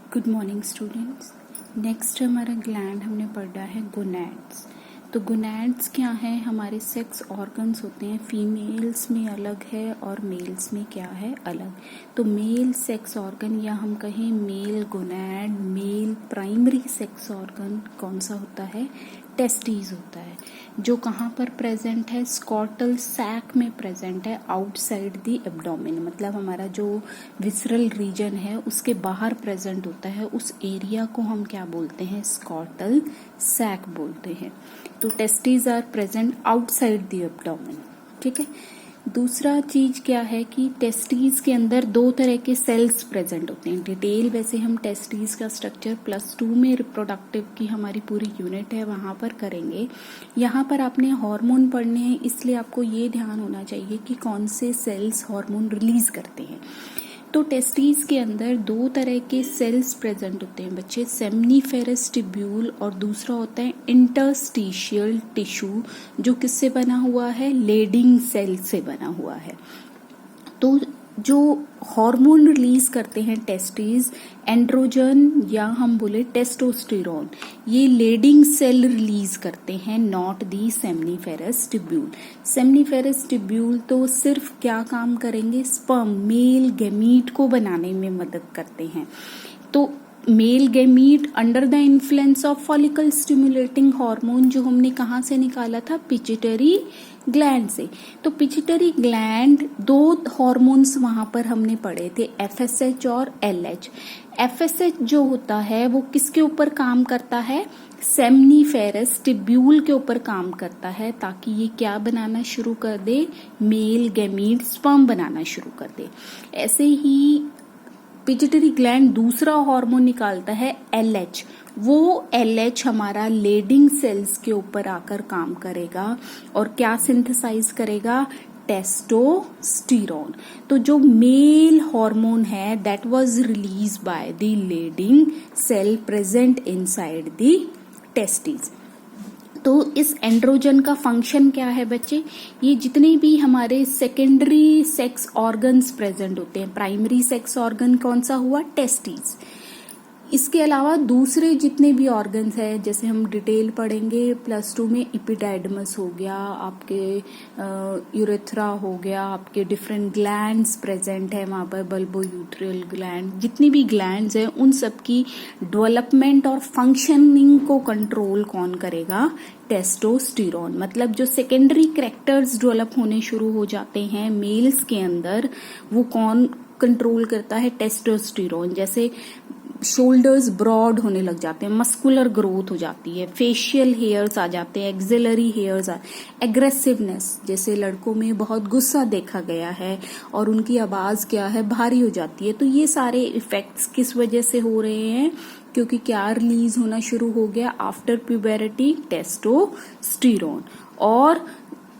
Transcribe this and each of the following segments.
Good morning students. Next हमारा gland हमने पढ़ा है गोनैड्स। तो गोनैड्स क्या है? हमारे सेक्स ऑर्गन्स होते हैं। फीमेल्स में अलग है और मेल्स में क्या है? अलग। तो मेल सेक्स ऑर्गन या हम कहें male gonad, male primary sex organ कौन सा होता है? टेस्टिस होता है, जो कहाँ पर प्रेजेंट है? स्कॉटल सैक में प्रेजेंट है, आउटसाइड द एब्डोमेन। मतलब हमारा जो विसरल रीजन है उसके बाहर प्रेजेंट होता है। उस एरिया को हम क्या बोलते हैं? स्कॉटल सैक बोलते हैं। तो testis are present outside the abdomen. ठीक है। दूसरा चीज क्या है कि टेस्टिस के अंदर दो तरह के सेल्स प्रेजेंट होते हैं। डिटेल वैसे हम टेस्टिस का स्ट्रक्चर +2 में रिप्रोडक्टिव की हमारी पूरी यूनिट है वहां पर करेंगे। यहाँ पर आपने हार्मोन पढ़ने हैं, इसलिए आपको ये ध्यान होना चाहिए कि कौन से सेल्स हार्मोन रिलीज करते हैं। तो टेस्टिस के अंदर दो तरह के सेल्स प्रेजेंट होते हैं बच्चे, सेमनीफेरस ट्यूब्यूल और दूसरा होता है इंटरस्टिशियल टिश्यू, जो किससे बना हुआ है? लेडिंग सेल से बना हुआ है। तो जो हार्मोन रिलीज करते हैं टेस्टिस, एंड्रोजन या हम बोले टेस्टोस्टेरोन, ये लेडिंग सेल रिलीज करते हैं, not the seminiferous tubule. Seminiferous tubule तो सिर्फ क्या काम करेंगे? स्पर्म, मेल गैमीट को बनाने में मदद करते हैं। तो male gamete under the influence of follicle stimulating hormone, जो हमने कहाँ से निकाला था? पिट्यूटरी ग्लैंड से। तो पिट्यूटरी ग्लैंड, दो हार्मोन्स वहां पर हमने पढ़े थे, FSH और LH। FSH जो होता है वो किसके ऊपर काम करता है? सेमनीफेरस ट्यूब्यूल के ऊपर काम करता है, ताकि ये क्या बनाना शुरू कर दे? मेल गैमीट स्पर्म बनाना शुरू कर दे। ऐसे ही पिट्यूटरी ग्लैंड दूसरा हार्मोन निकालता है LH। वो LH हमारा लेडिंग सेल्स के ऊपर आकर काम करेगा और क्या सिंथेसाइज करेगा? टेस्टोस्टेरोन। तो जो मेल हार्मोन है that was release by the Leydig cell present inside the testis. तो इस एंड्रोजन का फंक्शन क्या है बच्चे? ये जितने भी हमारे सेकेंडरी सेक्स ऑर्गन्स प्रेजेंट होते हैं, प्राइमरी सेक्स ऑर्गन कौन सा हुआ? टेस्टिस। इसके अलावा दूसरे जितने भी ऑर्गन्स हैं, जैसे हम डिटेल पढ़ेंगे +2 में, एपिडाइडमस हो गया, आपके यूरेथ्रा हो गया, आपके डिफरेंट ग्लैंड्स प्रेजेंट है वहां पर, बल्बो यूट्रियल ग्लैंड, जितनी भी ग्लैंड्स हैं उन सबकी डेवलपमेंट और फंक्शनिंग को कंट्रोल कौन करेगा? टेस्टोस्टेरोन। मतलब जो सेकेंडरी कैरेक्टर्स डेवलप होने शुरू हो जाते हैं मेल्स के अंदर, वो कौन कंट्रोल करता है? टेस्टोस्टेरोन। जैसे शोल्डर्स ब्रॉड होने लग जाते हैं, मस्कुलर ग्रोथ हो जाती है, फेशियल हेयर्स आ जाते हैं, एक्सिलरी हेयर्स एग्रेसिवनेस, जैसे लड़कों में बहुत गुस्सा देखा गया है और उनकी आवाज क्या है? भारी हो जाती है। तो ये सारे इफेक्ट्स किस वजह से हो रहे हैं? क्योंकि क्या रिलीज होना शुरू हो गया आफ्टर प्यूबरिटी? टेस्टोस्टेरोन। और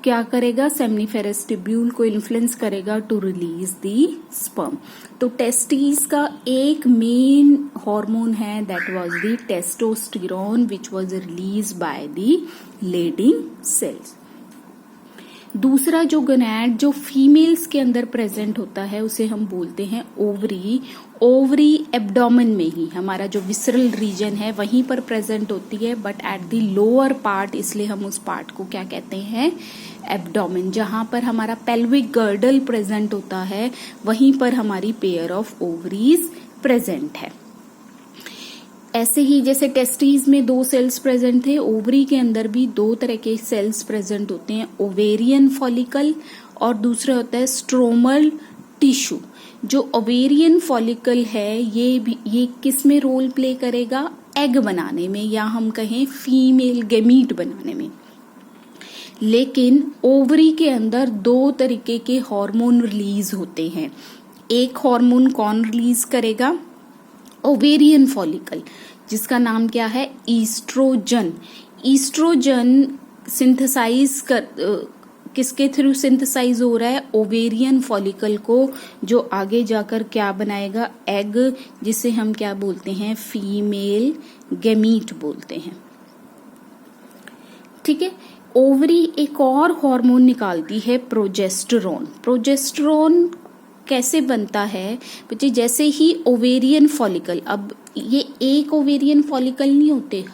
क्या करेगा? सेमनीफेरस ट्यूब्यूल को इन्फ्लुएंस करेगा टू रिलीज दी स्पर्म। तो टेस्टिस का एक मेन हार्मोन है that was the testosterone, which was release by the Leydig cells. दूसरा जो गोनैड जो फीमेल्स के अंदर प्रेजेंट होता है उसे हम बोलते हैं ओवरी। ओवरी एब्डोमेन में ही, हमारा जो विसरल रीजन है वहीं पर प्रेजेंट होती है, but at the lower part, इसलिए हम उस पार्ट को क्या कहते हैं? एब्डोमेन। जहां पर हमारा पेल्विक गर्डल प्रेजेंट होता है वहीं पर हमारी पेयर ऑफ ओवरीज प्रेजेंट है। ऐसे ही जैसे टेस्टिस में दो सेल्स प्रेजेंट थे, ओवरी के अंदर भी दो तरह के सेल्स प्रेजेंट होते हैं, ओवेरियन फॉलिकल और दूसरा होता है स्ट्रोमल टिश्यू। जो ओवेरियन फॉलिकल है ये किस में रोल प्ले करेगा? एग बनाने में, या हम कहें फीमेल गैमीट बनाने में। लेकिन ओवरी के अंदर दो तरीके के हार्मोन रिलीज होते हैं। एक हार्मोन कौन रिलीज करेगा? ओवेरियन फॉलिकल, जिसका नाम क्या है? ईस्ट्रोजन। ईस्ट्रोजन सिंथेसाइज किसके थ्रू सिंथेसाइज हो रहा है? ओवेरियन फॉलिकल को, जो आगे जाकर क्या बनाएगा? एग, जिसे हम क्या बोलते हैं? फीमेल गैमीट बोलते हैं। ठीक है। ओवरी एक और हार्मोन निकालती है, प्रोजेस्टेरोन। प्रोजेस्टेरोन कैसे बनता है बच्चे, जैसे ही ओवेरियन फॉलिकल, अब ये एक ओवेरियन फॉलिकल नहीं होते,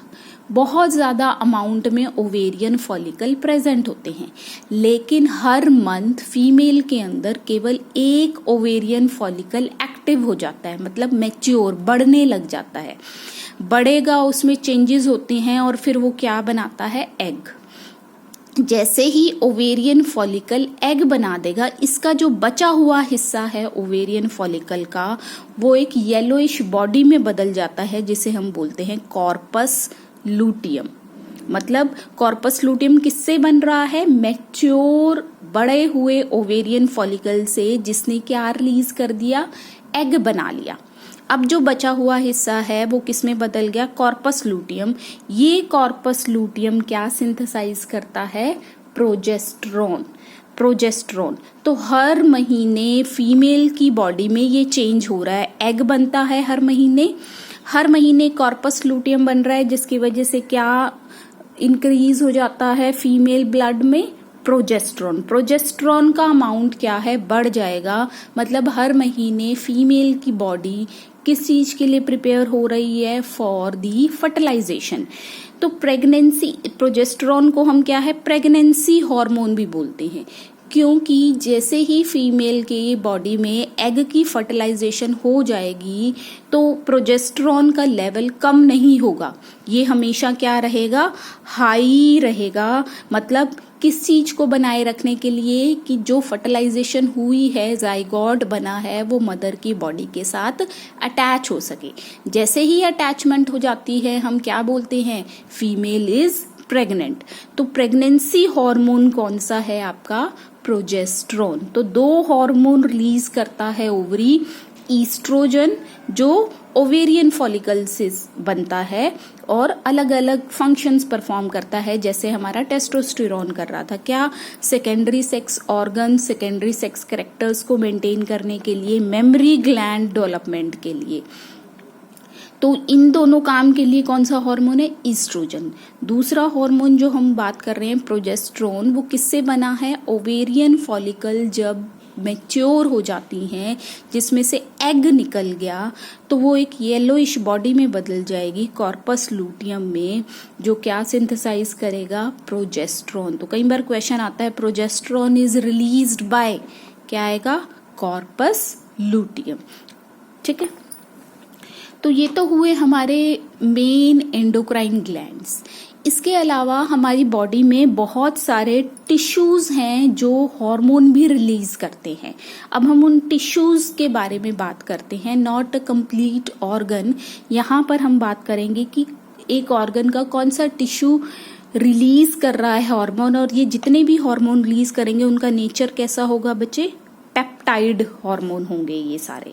बहुत ज्यादा अमाउंट में ओवेरियन फॉलिकल प्रेजेंट होते हैं, लेकिन हर मंथ फीमेल के अंदर केवल एक ओवेरियन फॉलिकल एक्टिव हो जाता है, मतलब मैच्योर, बढ़ने लग जाता है, बढ़ेगा, उसमें चेंजेस होते हैं और फिर वो क्या बनाता है, एग। जैसे ही ओवेरियन फॉलिकल एग बना देगा, इसका जो बचा हुआ हिस्सा है ओवेरियन फॉलिकल का, वो एक येलोइश बॉडी में बदल जाता है, जिसे हम बोलते हैं कॉर्पस लूटियम। मतलब कॉर्पस लूटियम किससे बन रहा है, मैच्योर बड़े हुए ओवेरियन फॉलिकल से, जिसने क्या रिलीज कर दिया, एग बना लिया। अब जो बचा हुआ हिस्सा है वो किस में बदल गया, कॉर्पस लूटियम। ये कॉर्पस लूटियम क्या सिंथेसाइज करता है, प्रोजेस्टेरोन। प्रोजेस्टेरोन तो हर महीने फीमेल की बॉडी में ये चेंज हो रहा है, एग बनता है हर महीने कॉर्पस लूटियम बन रहा है, जिसकी वजह से क्या इंक्रीज हो जाता है फीमेल ब्लड में, प्रोजेस्टेरोन। प्रोजेस्टेरोन का अमाउंट क्या है, बढ़ जाएगा। मतलब हर महीने फीमेल की बॉडी किस चीज के लिए प्रिपेयर हो रही है, फॉर दी फर्टिलाइजेशन। तो प्रेगनेंसी, प्रोजेस्टेरोन को हम क्या है, प्रेगनेंसी हार्मोन भी बोलते हैं, क्योंकि जैसे ही फीमेल के बॉडी में एग की फर्टिलाइजेशन हो जाएगी तो प्रोजेस्टेरोन का लेवल कम नहीं होगा, ये हमेशा क्या रहेगा, हाई रहेगा। मतलब किस चीज को बनाए रखने के लिए, कि जो फर्टिलाइजेशन हुई है, जाइगोट बना है, वो मदर की बॉडी के साथ अटैच हो सके। जैसे ही अटैचमेंट हो जाती है, हम क्या बोलते हैं, फीमेल इज प्रेग्नेंट। तो प्रेगनेंसी हार्मोन कौन सा है आपका, प्रोजेस्टेरोन। तो दो हार्मोन रिलीज करता है ओवरी, ईस्ट्रोजन जो ओवेरियन फॉलिकल से बनता है और अलग अलग फंक्शंस परफॉर्म करता है, जैसे हमारा टेस्टोस्टेरोन कर रहा था, क्या, secondary sex organ, secondary sex characters को मेंटेन करने के लिए, मेमोरी ग्लैंड डेवलपमेंट के लिए। तो इन दोनों काम के लिए कौन सा हार्मोन है, ईस्ट्रोजन। दूसरा हार्मोन जो हम बात कर रहे हैं प्रोजेस्टेरोन, वो किससे बना है, ओवेरियन फॉलिकल जब मैच्योर हो जाती हैं, जिसमें से एग निकल गया, तो वो एक येलोइश बॉडी में बदल जाएगी, कॉर्पस लूटियम में, जो क्या सिंथेसाइज करेगा, प्रोजेस्टेरोन। तो कई बार क्वेश्चन आता है, प्रोजेस्टेरोन इज रिलीज्ड बाय, क्या आएगा, कॉर्पस लूटियम। ठीक है, तो ये तो हुए हमारे मेन एंडोक्राइन ग्लैंड्स। इसके अलावा हमारी बॉडी में बहुत सारे टिश्यूज हैं जो हार्मोन भी रिलीज करते हैं। अब हम उन टिश्यूज के बारे में बात करते हैं, नॉट अ कंप्लीट ऑर्गन। यहाँ पर हम बात करेंगे कि एक ऑर्गन का कौन सा टिश्यू रिलीज कर रहा है हार्मोन, और ये जितने भी हार्मोन रिलीज करेंगे उनका नेचर कैसा होगा बच्चे, पेप्टाइड हार्मोन होंगे ये सारे।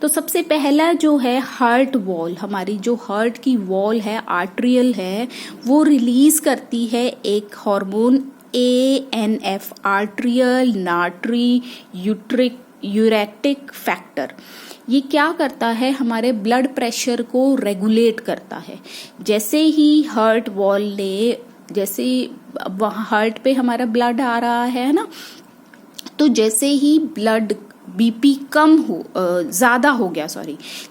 तो सबसे पहला जो है हार्ट वॉल, हमारी जो हार्ट की वॉल है, आर्ट्रियल है, वो रिलीज करती है एक हार्मोन ANF, आर्ट्रियल नाट्री यूरेटिक फैक्टर। ये क्या करता है, हमारे ब्लड प्रेशर को रेगुलेट करता है। जैसे ही हार्ट वॉल ने, जैसे हार्ट पे हमारा ब्लड आ रहा है ना, तो जैसे ही ब्लड बीपी कम हो, ज्यादा हो गया,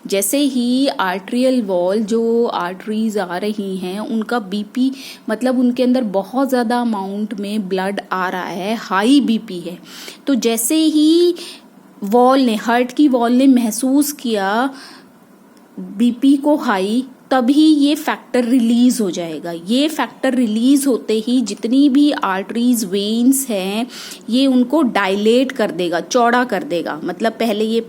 जैसे ही आर्ट्रियल वॉल, जो आर्टरीज आ रही हैं, उनका बीपी, मतलब उनके अंदर बहुत ज्यादा अमाउंट में ब्लड आ रहा है, हाई बीपी है, तो जैसे ही वॉल ने, हार्ट की वॉल ने महसूस किया बीपी को हाई, तभी ये फैक्टर रिलीज हो जाएगा। ये फैक्टर रिलीज होते ही जितनी भी आर्टरीज, वेन्स हैं, ये उनको डायलेट कर देगा, चौड़ा कर देगा। मतलब पहले ये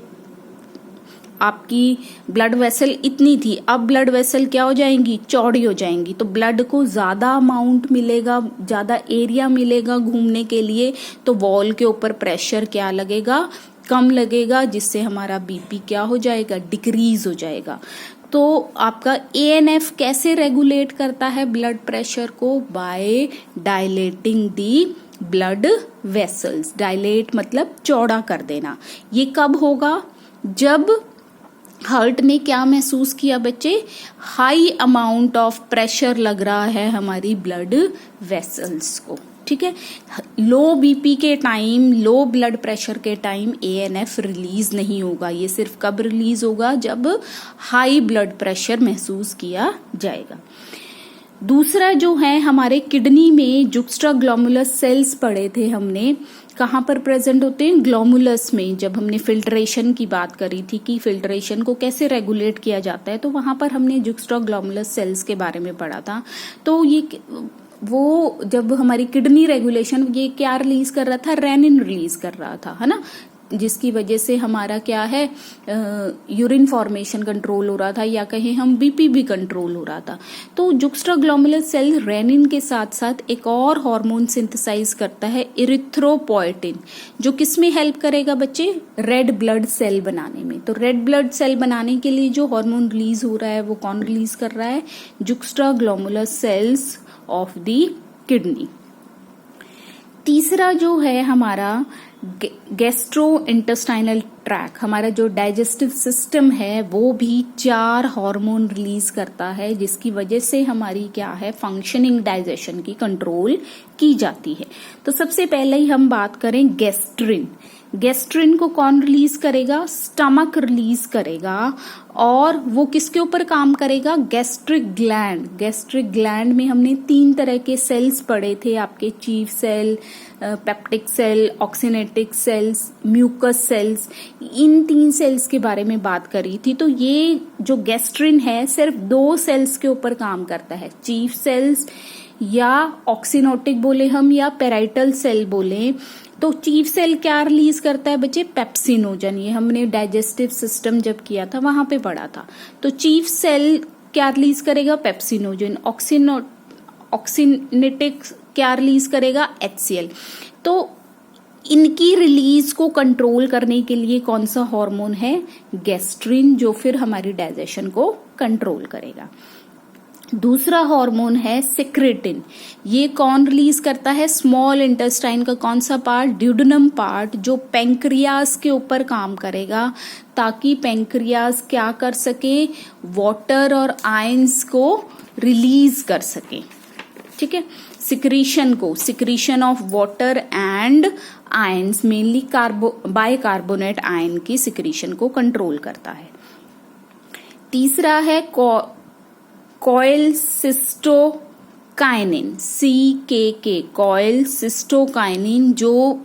आपकी ब्लड वेसल इतनी थी, अब ब्लड वेसल क्या हो जाएंगी, चौड़ी हो जाएंगी। तो ब्लड को ज्यादा अमाउंट मिलेगा, ज्यादा एरिया मिलेगा घूमने के लिए, तो वॉल के ऊपर प्रेशर क्या लगेगा, कम लगेगा, जिससे हमारा बीपी क्या हो जाएगा, डिक्रीज हो जाएगा। तो आपका ANF कैसे रेगुलेट करता है ब्लड प्रेशर को, by dilating the blood vessels. Dilate मतलब चौड़ा कर देना। ये कब होगा, जब हार्ट ने क्या महसूस किया बच्चे, हाई अमाउंट ऑफ प्रेशर लग रहा है हमारी ब्लड वेसल्स को। ठीक है। लो बीपी के टाइम, लो ब्लड प्रेशर के टाइम एएनएफ रिलीज नहीं होगा। ये सिर्फ कब रिलीज होगा? जब हाई ब्लड प्रेशर महसूस किया जाएगा। दूसरा जो है, हमारे किडनी में जुक्स्टाग्लोमुलस सेल्स पढ़े थे हमने, कहाँ पर प्रेजेंट होते हैं? ग्लोमुलस में। जब हमने फिल्ट्रेशन की बात करी थी कि फिल्ट्रेशन को कैसे रेगुलेट किया जाता है, तो वहां पर हमने जुक्स्टाग्लोमुलस सेल्स के बारे में पढ़ा था। तो ये वो जब हमारी किडनी रेगुलेशन, ये क्या रिलीज कर रहा था? रेनिन रिलीज कर रहा था, है ना, जिसकी वजह से हमारा क्या है, यूरिन फॉर्मेशन कंट्रोल हो रहा था, या कहें हम बीपी भी कंट्रोल हो रहा था। तो जुक्स्टाग्लोमुलस सेल रेनिन के साथ साथ एक और हार्मोन सिंथेसाइज करता है, इरिथ्रोपोएटिन, जो किस में हेल्प करेगा बच्चे? रेड ब्लड सेल बनाने में। तो रेड ब्लड सेल बनाने के लिए जो हार्मोन रिलीज हो रहा है, वो कौन रिलीज कर रहा है? जुक्स्टाग्लोमुलस सेल्स ऑफ द किडनी। तीसरा जो है हमारा गैस्ट्रो इंटेस्टाइनल ट्रैक, हमारा जो डाइजेस्टिव सिस्टम है वो भी 4 हार्मोन रिलीज करता है, जिसकी वजह से हमारी क्या है, फंक्शनिंग डाइजेशन की कंट्रोल की जाती है। तो सबसे पहले ही हम बात करें गैस्ट्रिन। गैस्ट्रिन को कौन रिलीज करेगा? स्टमक रिलीज करेगा। और वो किसके ऊपर काम करेगा? Gastric gland. गैस्ट्रिक ग्लैंड में हमने 3 तरह के सेल्स पढ़े थे आपके, chief cell, peptic cell, oxyntic cells, mucus cells. इन 3 सेल्स के बारे में बात करी थी। तो ये जो गैस्ट्रिन है सिर्फ 2 सेल्स के ऊपर काम करता है, चीफ सेल्स या ऑक्सीनोटिक बोले हम, या पेराइटल सेल बोले। तो चीफ सेल क्या रिलीज करता है बच्चे? पेप्सिनोजन। ये हमने डाइजेस्टिव सिस्टम जब किया था वहां पे पढ़ा था। तो चीफ सेल क्या रिलीज करेगा? पेप्सिनोजन। ऑक्सीनेटिक क्या रिलीज करेगा? HCl। तो इनकी रिलीज को कंट्रोल करने के लिए कौन सा हार्मोन है? गैस्ट्रिन, जो फिर हमारी डाइजेशन को कंट्रोल करेगा। दूसरा हार्मोन है सेक्रेटिन। ये कौन रिलीज करता है? स्मॉल इंटेस्टाइन का कौन सा पार्ट? ड्यूडेनम पार्ट, जो पेंक्रियास के ऊपर काम करेगा, ताकि पेंक्रियास क्या कर सके? वाटर और आयंस को रिलीज कर सके। ठीक है। Secretion of water and ions, mainly bicarbonate ion की सिक्रीशन को कंट्रोल करता है। तीसरा है कोलेसिस्टोकाइनिन, CKK, कोलेसिस्टोकाइनिन, जो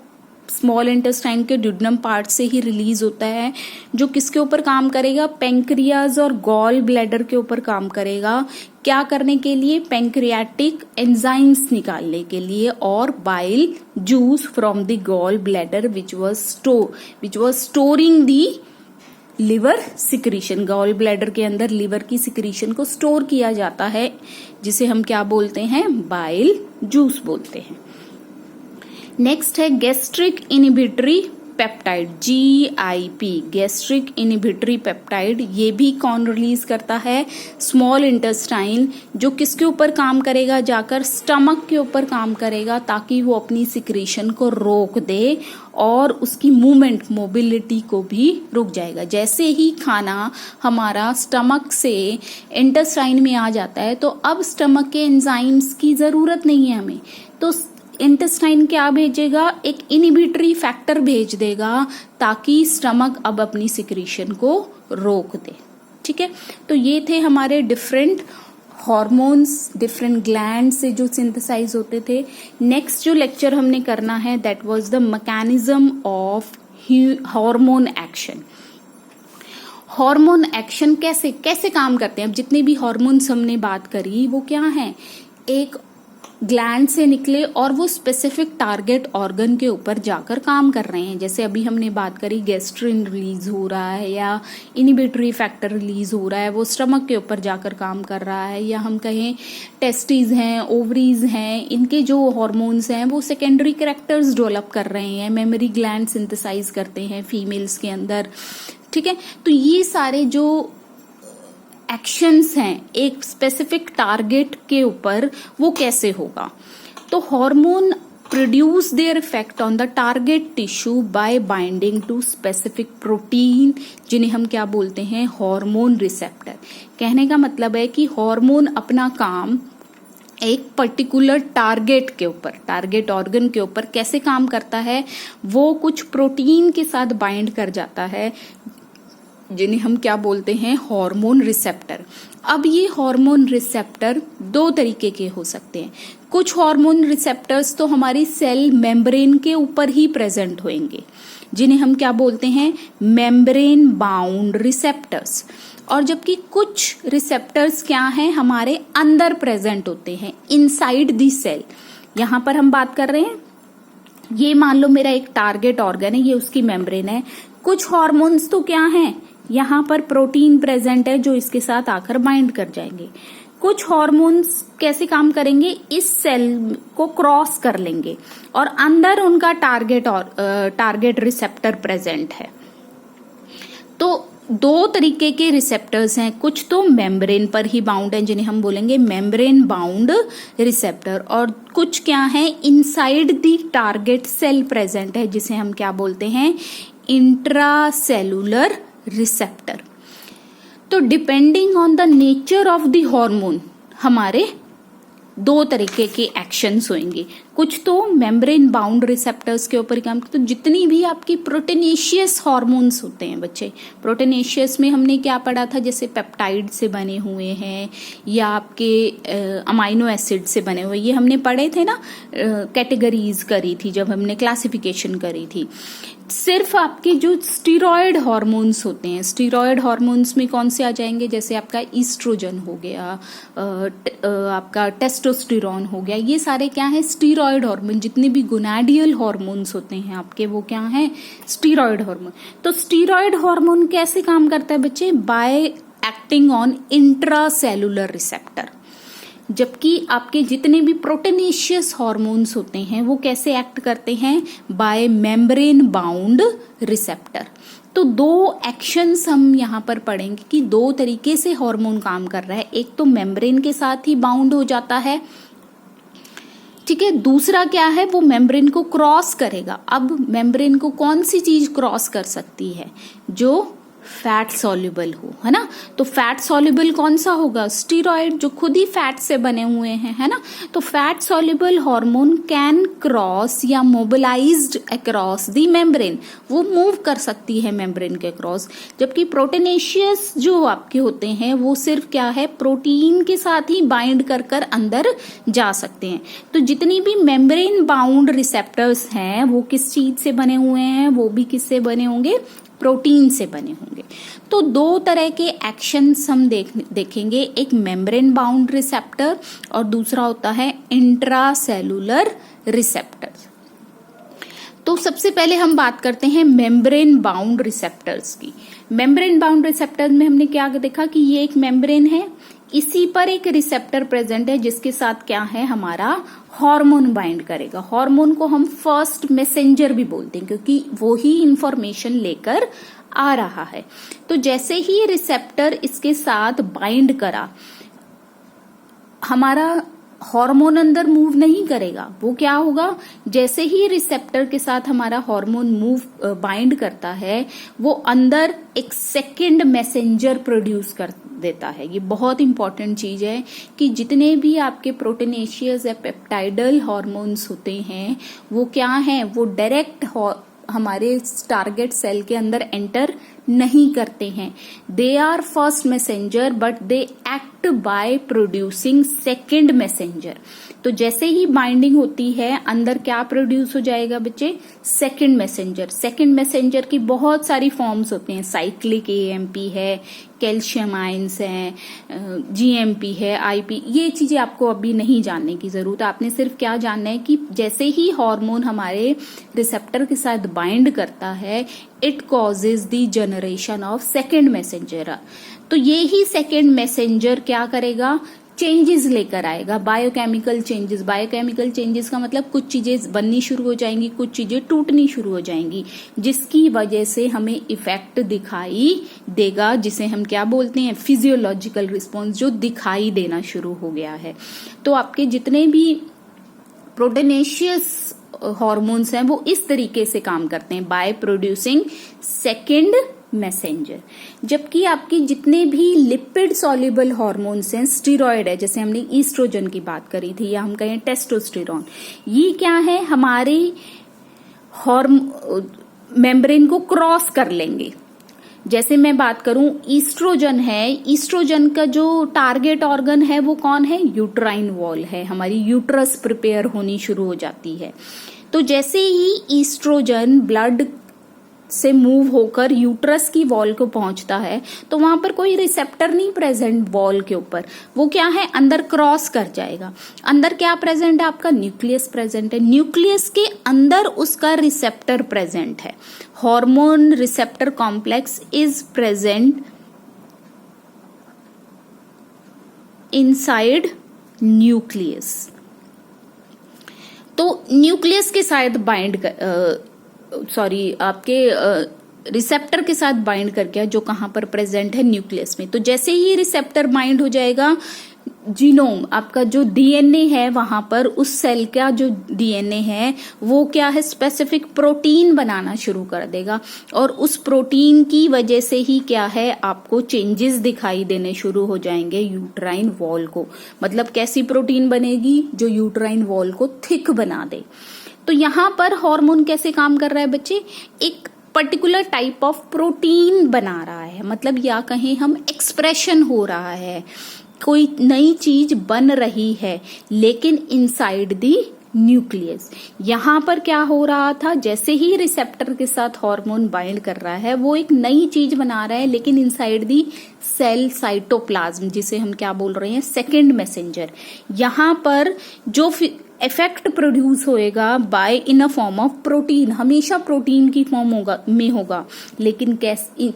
स्मॉल इंटेस्टाइन के ड्यूडेनम पार्ट से ही रिलीज होता है, जो किसके ऊपर काम करेगा? पेंक्रियाज और गॉल ब्लैडर के ऊपर काम करेगा। क्या करने के लिए? पेंक्रियाटिक एंजाइम्स निकालने के लिए, और bile juice from the gall bladder which was storing the liver secretion. Gall bladder के अंदर लिवर की सिक्रीशन को स्टोर किया जाता है, जिसे हम क्या बोलते हैं? बाइल जूस बोलते हैं। नेक्स्ट है gastric inhibitory peptide, GIP, gastric inhibitory peptide. ये भी कौन रिलीज करता है? स्मॉल इंटेस्टाइन, जो किसके ऊपर काम करेगा? जाकर स्टमक के ऊपर काम करेगा, ताकि वो अपनी सिक्रीशन को रोक दे और उसकी मूवमेंट, मोबिलिटी को भी रुक जाएगा। जैसे ही खाना हमारा स्टमक से इंटेस्टाइन में आ जाता है, तो अब स्टमक के एंजाइम्स की जरूरत नहीं है हमें, तो इंटेस्टाइन क्या भेजेगा? एक इनहिबिटरी फैक्टर भेज देगा, ताकि स्टमक अब अपनी सिक्रीशन को रोक दे। ठीक है। तो ये थे हमारे डिफरेंट हॉर्मोन्स, डिफरेंट ग्लैंड से जो सिंथेसाइज होते थे। नेक्स्ट जो लेक्चर हमने करना है, that was the mechanism of hormone action. Hormone action कैसे कैसे काम करते हैं? अब जितने भी हार्मोन्स हमने बात करी, वो क्या है? एक ग्लैंड से निकले और वो स्पेसिफिक टारगेट ऑर्गन के ऊपर जाकर काम कर रहे हैं। जैसे अभी हमने बात करी, गैस्ट्रिन रिलीज हो रहा है या इनहिबिटरी फैक्टर रिलीज हो रहा है, वो स्टमक के ऊपर जाकर काम कर रहा है, या हम कहें टेस्टिस हैं, ओवरीज हैं, इनके जो हॉर्मोन्स हैं वो सेकेंडरी कैरेक्टर्स डेवलप कर रहे हैं, मेमोरी ग्लैंड सिंथेसाइज करते हैं फीमेल्स के अंदर। ठीक है। तो ये सारे जो एक्शंस हैं एक स्पेसिफिक टारगेट के ऊपर, वो कैसे होगा? तो hormone produce their effect on the target tissue by binding to specific protein, जिन्हें हम क्या बोलते हैं? Hormone receptor. कहने का मतलब है कि हार्मोन अपना काम एक पर्टिकुलर टारगेट के ऊपर, टारगेट ऑर्गन के ऊपर कैसे काम करता है, वो कुछ प्रोटीन के साथ बाइंड कर जाता है, जिन्हें हम क्या बोलते हैं, हार्मोन रिसेप्टर। अब ये हार्मोन रिसेप्टर दो तरीके के हो सकते हैं। कुछ हार्मोन रिसेप्टर्स तो हमारी सेल मेम्ब्रेन के ऊपर ही प्रेजेंट होंगे, जिन्हें हम क्या बोलते हैं, मेम्ब्रेन बाउंड रिसेप्टर्स। और जबकि कुछ रिसेप्टर्स क्या हैं, हमारे अंदर प्रेजेंट होते हैं, इनसाइड दी सेल। यहां पर हम बात कर रहे हैं, ये मान लो मेरा एक टारगेट ऑर्गन है, ये उसकी मेम्ब्रेन है। कुछ हार्मोन्स तो क्या हैं, यहाँ पर प्रोटीन प्रेजेंट है जो इसके साथ आकर बाइंड कर जाएंगे। कुछ हार्मोन्स कैसे काम करेंगे, इस सेल को क्रॉस कर लेंगे और अंदर उनका टारगेट रिसेप्टर प्रेजेंट है। तो दो तरीके के रिसेप्टर्स हैं, कुछ तो मेम्ब्रेन पर ही बाउंड हैं, जिन्हें हम बोलेंगे मेम्ब्रेन बाउंड रिसेप्टर, और कुछ क्या है, inside the target cell present है, जिसे हम क्या बोलते हैं, इंट्रासेलुलर रिसेप्टर। तो depending on the nature of the hormone हमारे दो तरीके के एक्शंस होंगे। कुछ तो मेम्ब्रेन बाउंड रिसेप्टर्स के ऊपर काम करते, तो जितनी भी आपकी प्रोटीनेशियस हार्मोन्स होते हैं बच्चे, प्रोटीनेशियस में हमने क्या पढ़ा था, जैसे पेप्टाइड से बने हुए हैं या आपके अमाइनो एसिड से बने हुए, ये हमने पढ़े थे ना, कैटेगरीज करी थी जब हमने क्लासिफिकेशन करी थी। सिर्फ आपके जो स्टीरॉयड हार्मोन्स होते हैं, स्टीरॉयड हार्मोन्स में कौन से आ जाएंगे, जैसे आपका ईस्ट्रोजन हो गया, आपका टेस्टोस्टेरोन हो गया, ये सारे क्या है, स्टीरॉयड हार्मोन। जितने भी गोनाडियल हार्मोन्स होते हैं आपके, वो क्या है, स्टीरॉयड हार्मोन। तो स्टीरॉयड हार्मोन कैसे काम करता है बच्चे, bye acting on intracellular receptor. जबकि आपके जितने भी प्रोटीनेशियस हार्मोन्स होते हैं वो कैसे एक्ट करते हैं, बाय मेम्ब्रेन बाउंड रिसेप्टर। तो दो एक्शंस हम यहाँ पर पढ़ेंगे कि दो तरीके से हार्मोन काम कर रहा है। एक तो मेम्ब्रेन के साथ ही बाउंड हो जाता है, ठीक है, दूसरा क्या है, वो मेम्ब्रेन को क्रॉस करेगा। अब मेम्ब्रेन को कौन सी चीज क्रॉस कर सकती है, जो फैट सॉल्युबल हो, है ना। तो फैट सॉल्युबल कौन सा होगा, स्टीरॉयड, जो खुद ही फैट से बने हुए हैं, है ना। तो fat soluble hormone can cross या मोबिलाइज्ड अक्रॉस दी मेम्ब्रेन, वो मूव कर सकती है मेम्ब्रेन के क्रॉस। जबकि प्रोटीनेशियस जो आपके होते हैं वो सिर्फ क्या है, प्रोटीन के साथ ही बाइंड कर कर अंदर जा सकते हैं। तो जितनी भी मेम्ब्रेन बाउंड रिसेप्टर्स हैं वो किस चीज से बने हुए हैं, वो भी किससे बने होंगे, प्रोटीन से बने होंगे। तो दो तरह के एक्शंस हम देखेंगे, एक मेम्ब्रेन बाउंड रिसेप्टर और दूसरा होता है इंट्रासेलुलर रिसेप्टर। तो सबसे पहले हम बात करते हैं मेम्ब्रेन बाउंड रिसेप्टर्स की। मेम्ब्रेन बाउंड रिसेप्टर में हमने क्या देखा कि ये एक मेम्ब्रेन है, इसी पर एक रिसेप्टर प्रेजेंट है जिसके साथ क्या है, हमारा हार्मोन बाइंड करेगा। हार्मोन को हम फर्स्ट मैसेंजर भी बोलते हैं क्योंकि वो ही इंफॉर्मेशन लेकर आ रहा है। तो जैसे ही रिसेप्टर इसके साथ बाइंड करा, हमारा हार्मोन अंदर मूव नहीं करेगा। वो क्या होगा, जैसे ही रिसेप्टर के साथ हमारा हार्मोन मूव बाइंड करता है, वो अंदर एक सेकंड मैसेंजर प्रोड्यूस कर देता है। ये बहुत इंपॉर्टेंट चीज है कि जितने भी आपके प्रोटीनेशियस या पेप्टाइडल हार्मोन्स होते हैं वो क्या हैं, वो डायरेक्ट हमारे टारगेट सेल के अंदर एंटर नहीं करते हैं। They are first messenger but they act by producing second messenger. तो जैसे ही बाइंडिंग होती है अंदर क्या प्रोड्यूस हो जाएगा बच्चे, सेकेंड मैसेंजर। सेकेंड मैसेंजर की बहुत सारी फॉर्म्स होते हैं, साइक्लिक एएमपी है, कैल्शियम आयंस है, जीएमपी है, आईपी। ये चीजें आपको अभी नहीं जानने की जरूरत है। आपने सिर्फ क्या जानना है कि जैसे ही हार्मोन हमारे रिसेप्टर के साथ बाइंड करता है, it causes the generation of second messenger. तो ये ही सेकेंड मैसेंजर क्या करेगा, चेंजेस लेकर आएगा, बायोकेमिकल चेंजेस। बायोकेमिकल चेंजेस का मतलब कुछ चीजें बननी शुरू हो जाएंगी, कुछ चीजें टूटनी शुरू हो जाएंगी, जिसकी वजह से हमें इफेक्ट दिखाई देगा, जिसे हम क्या बोलते हैं, फिजियोलॉजिकल रिस्पॉन्स, जो दिखाई देना शुरू हो गया है। तो आपके जितने भी प्रोटीनेशियस हार्मोन्स हैं वो इस तरीके से काम करते हैं, बाय प्रोड्यूसिंग सेकेंड मैसेंजर। जबकि आपके जितने भी लिपिड सॉल्युबल हॉर्मोन्स हैं, स्टीरॉयड है, जैसे हमने ईस्ट्रोजन की बात करी थी या हम कहें टेस्टोस्टेरोन, ये क्या है, हमारे मेम्ब्रेन को क्रॉस कर लेंगे। जैसे मैं बात करूं, ईस्ट्रोजन है, ईस्ट्रोजन का जो टारगेट ऑर्गन है वो कौन है, यूट्राइन वॉल है, हमारी यूट्रस प्रिपेयर होनी शुरू हो जाती है। तो जैसे ही ईस्ट्रोजन ब्लड से मूव होकर यूट्रस की वॉल को पहुंचता है तो वहां पर कोई रिसेप्टर नहीं प्रेजेंट वॉल के ऊपर, वो क्या है, अंदर क्रॉस कर जाएगा। अंदर क्या प्रेजेंट है, आपका न्यूक्लियस प्रेजेंट है, न्यूक्लियस के अंदर उसका रिसेप्टर प्रेजेंट है। Hormone receptor complex is present inside nucleus. तो न्यूक्लियस के साथ आपके रिसेप्टर के साथ बाइंड करके, जो कहां पर प्रेजेंट है, न्यूक्लियस में। तो जैसे ही रिसेप्टर बाइंड हो जाएगा, जीनोम, आपका जो डीएनए है वहां पर, उस सेल का जो डीएनए है वो क्या है, स्पेसिफिक प्रोटीन बनाना शुरू कर देगा। और उस प्रोटीन की वजह से ही क्या है, आपको चेंजेस दिखाई देने शुरू हो जाएंगे यूट्राइन वॉल को। मतलब कैसी प्रोटीन बनेगी, जो यूट्राइन वॉल को थिक बना दे। तो यहां पर हार्मोन कैसे काम कर रहा है बच्चे, एक पर्टिकुलर टाइप ऑफ प्रोटीन बना रहा है, मतलब या कहें हम एक्सप्रेशन हो रहा है, कोई नई चीज बन रही है, लेकिन इनसाइड दी न्यूक्लियस। यहां पर क्या हो रहा था, जैसे ही रिसेप्टर के साथ हार्मोन बाइंड कर रहा है, वो एक नई चीज बना रहा है, लेकिन इनसाइड दी सेल साइटोप्लाज्म, जिसे हम क्या बोल रहे हैं, सेकेंड मैसेंजर। यहां पर जो इफेक्ट प्रोड्यूस होएगा by in a form of protein, हमेशा प्रोटीन की फॉर्म होगा, लेकिन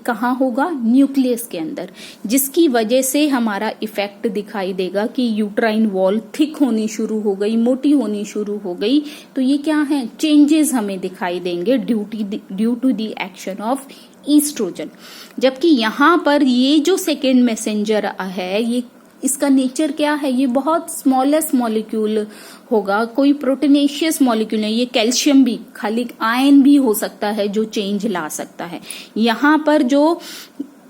कहाँ होगा, न्यूक्लियस के अंदर, जिसकी वजह से हमारा इफेक्ट दिखाई देगा कि यूट्राइन वॉल थिक होनी शुरू हो गई, मोटी होनी शुरू हो गई। तो ये क्या है, चेंजेस हमें दिखाई देंगे due to the action of estrogen. जबकि यहां पर ये जो सेकेंड मैसेंजर है, ये इसका नेचर क्या है, ये बहुत स्मॉलेस्ट मॉलिक्यूल होगा, कोई प्रोटीनेशियस मॉलिक्यूल नहीं, ये कैल्शियम भी, खाली आयन भी हो सकता है जो चेंज ला सकता है। यहां पर जो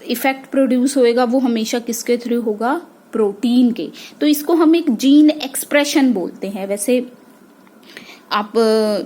इफेक्ट प्रोड्यूस होएगा वो हमेशा किसके थ्रू होगा, प्रोटीन के। तो इसको हम एक जीन एक्सप्रेशन बोलते हैं। वैसे आप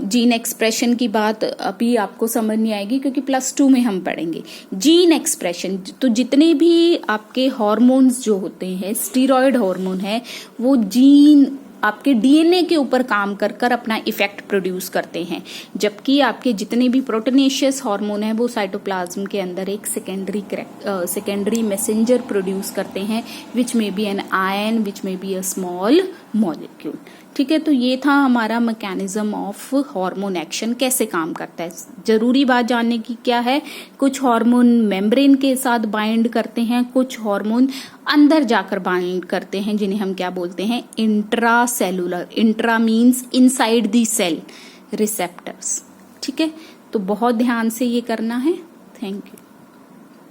जीन एक्सप्रेशन की बात अभी आपको समझ नहीं आएगी, क्योंकि +2 में हम पढ़ेंगे जीन एक्सप्रेशन। तो जितने भी आपके हार्मोन्स जो होते हैं, स्टीरॉयड हार्मोन है, वो जीन आपके डीएनए के ऊपर काम कर कर अपना इफेक्ट प्रोड्यूस करते हैं। जबकि आपके जितने भी प्रोटीनेशियस हार्मोन है, वो साइटोप्लाज्म के अंदर एक सेकेंडरी मैसेंजर प्रोड्यूस करते हैं, विच में बी एन आयन, विच में बी अ स्मॉल मॉलिक्यूल। ठीक है, तो ये था हमारा मैकेनिज्म ऑफ हार्मोन एक्शन, कैसे काम करता है। जरूरी बात जानने की क्या है, कुछ हार्मोन मेम्ब्रेन के साथ बाइंड करते हैं, कुछ हार्मोन अंदर जाकर बाइंड करते हैं, जिन्हें हम क्या बोलते हैं, intracellular. Intra means inside the cell receptors. ठीक है, तो बहुत ध्यान से ये करना है। Thank you.